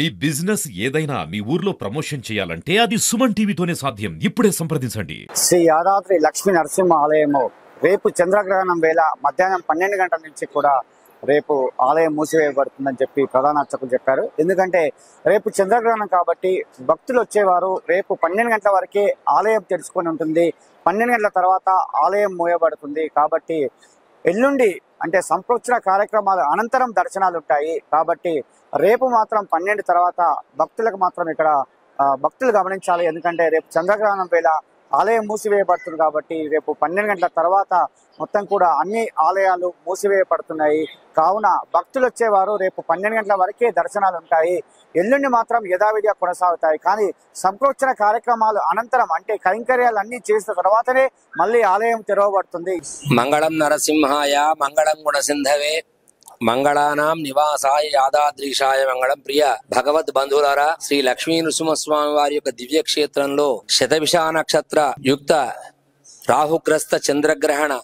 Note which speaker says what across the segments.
Speaker 1: మీ business ఏదైనా మీ ఊర్లో promotion చేయాలంటే అది సుమన్ టీవీతోనే సాధ్యం. ఇప్పుడే సంప్రదించండి.
Speaker 2: శ్రీ యాదాద్రి లక్ష్మీ నరసింహ ఆలయము రేపు చంద్రగ్రహణం వేళ మధ్యాహ్నం 12 గంటల నుంచి కూడా రేపు ఆలయం మూసివేయబడుతుందని చెప్పి ప్రధాన అర్చకులు చెప్పారు. ఎందుకంటే రేపు చంద్రగ్రహణం కాబట్టి భక్తులు వచ్చేవారు రేపు 12 గంటల వరకే ఆలయం తెరుచుకొని ఉంటుంది. 12 గంటల తర్వాత ఆలయం మూయబడుతుంది. కాబట్టి ఎల్లుండి అంటే సంప్రోక్షణ కార్యక్రమాల అనంతరం దర్శనాలు ఉంటాయి. కాబట్టి రేపు మాత్రం 12 తర్వాత భక్తులకు మాత్రం ఇక్కడ భక్తులు గమనించాలి. ఎందుకంటే రేపు చంద్రగ్రహణం వేళ ఆలయం మూసివేయబడుతుంది కాబట్టి రేపు 12 గంటల తర్వాత మొత్తం కూడా అన్ని ఆలయాలు మూసివేయబడుతున్నాయి. కావున భక్తులు వచ్చేవారు రేపు 12 గంటల వరకే దర్శనాలు ఉంటాయి. ఎల్లుండి మాత్రం యథావిధిగా కొనసాగుతాయి. కానీ సంప్రోక్షణ కార్యక్రమాలు అనంతరం అంటే కైంకర్యాలు అన్ని చేసిన తర్వాతనే మళ్ళీ ఆలయం తెరవబడుతుంది.
Speaker 3: మంగళం నరసింహాయ మంగళం గుణసింధవే మంగళానాం నివాసాయ యాదాద్రీషాయ మంగళం. ప్రియ భగవద్ బంధువులారా, శ్రీ లక్ష్మీ నృసింహస్వామి వారి యొక్క దివ్య క్షేత్రంలో శతభిష నక్షత్ర యుక్త రాహుగ్రస్త చంద్రగ్రహణ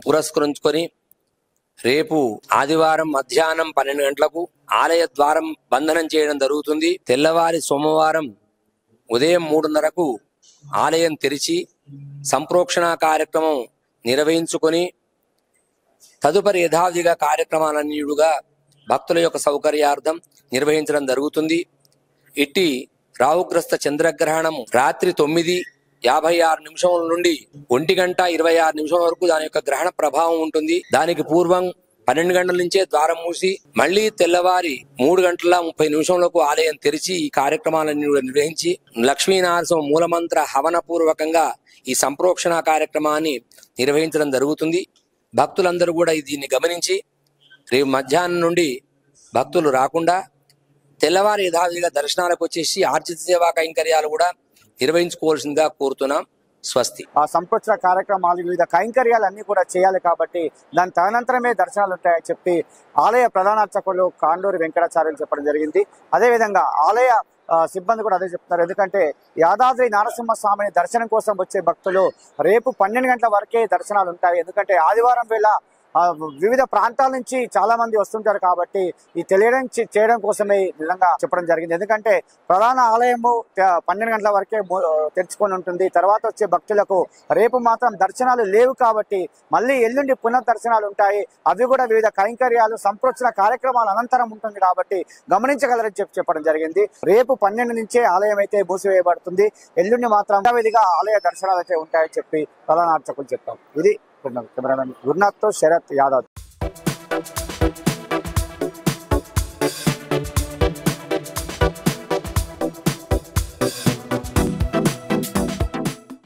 Speaker 3: పురస్కరించుకొని రేపు ఆదివారం మధ్యాహ్నం 12 గంటలకు ఆలయ ద్వారం బంధనం చేయడం జరుగుతుంది. తెల్లవారి సోమవారం ఉదయం 3:30కు ఆలయం తెరిచి సంప్రోక్షణ కార్యక్రమం నిర్వహించుకొని తదుపరి యథావిధిగా కార్యక్రమాలన్నియుడుగా భక్తుల యొక్క సౌకర్యార్థం నిర్వహించడం జరుగుతుంది. ఇట్టి రాహుగ్రస్త చంద్రగ్రహణం రాత్రి 9:56 నుండి 1:26 వరకు దాని యొక్క గ్రహణ ప్రభావం ఉంటుంది. దానికి పూర్వం 12 గంటల నుంచే ద్వారం మూసి మళ్లీ తెల్లవారి 3:30 ఆలయం తెరిచి ఈ కార్యక్రమాలన్నీ నిర్వహించి లక్ష్మీనరసింహ మూలమంత్ర హవన పూర్వకంగా ఈ సంప్రోక్షణ కార్యక్రమాన్ని నిర్వహించడం జరుగుతుంది. భక్తులందరూ కూడా దీన్ని గమనించి రేపు మధ్యాహ్నం నుండి భక్తులు రాకుండా తెల్లవారి యథావిధిగా దర్శనాలకు వచ్చేసి ఆర్జిత సేవా కైంకర్యాలు కూడా నిర్వహించుకోవాల్సిందిగా కోరుతున్నాం. స్వస్తి.
Speaker 2: ఆ సంప్రోక్షణ కార్యక్రమాలు వివిధ కైంకర్యాలు అన్ని కూడా చేయాలి కాబట్టి దాని తదనంతరమే దర్శనాలు ఉంటాయని చెప్పి ఆలయ ప్రధాన అర్చకులు కాండూరి వెంకటాచార్యులు చెప్పడం జరిగింది. అదేవిధంగా ఆలయ సిబ్బంది కూడా అదే చెప్తున్నారు. ఎందుకంటే యాదాద్రి నరసింహస్వామిని దర్శనం కోసం వచ్చే భక్తులు రేపు 12 గంటల వరకే దర్శనాలు ఉంటాయి. ఎందుకంటే ఆదివారం వేళ వివిధ ప్రాంతాల నుంచి చాలా మంది వస్తుంటారు కాబట్టి ఈ తెలియడం చేయడం కోసమే నిజంగా చెప్పడం జరిగింది. ఎందుకంటే ప్రధాన ఆలయము 12 గంటల వరకే తెరుచుకొని ఉంటుంది. తర్వాత వచ్చే భక్తులకు రేపు మాత్రం దర్శనాలు లేవు కాబట్టి మళ్ళీ ఎల్లుండి పునర్దర్శనాలు ఉంటాయి. అవి కూడా వివిధ కైంకర్యాలు సంప్రోక్షణ కార్యక్రమాల అనంతరం ఉంటుంది కాబట్టి గమనించగలరని చెప్పడం జరిగింది. రేపు 12 నుంచే ఆలయం అయితే మూసివేయబడుతుంది. ఎల్లుండి మాత్రం యథావిధిగా ఆలయ దర్శనాలు అయితే ఉంటాయని చెప్పి ప్రధాన అర్చకులు చెప్తాం. ఇది కెమెరామెన్ గురునాథ్తో శరత్ యాదవ్.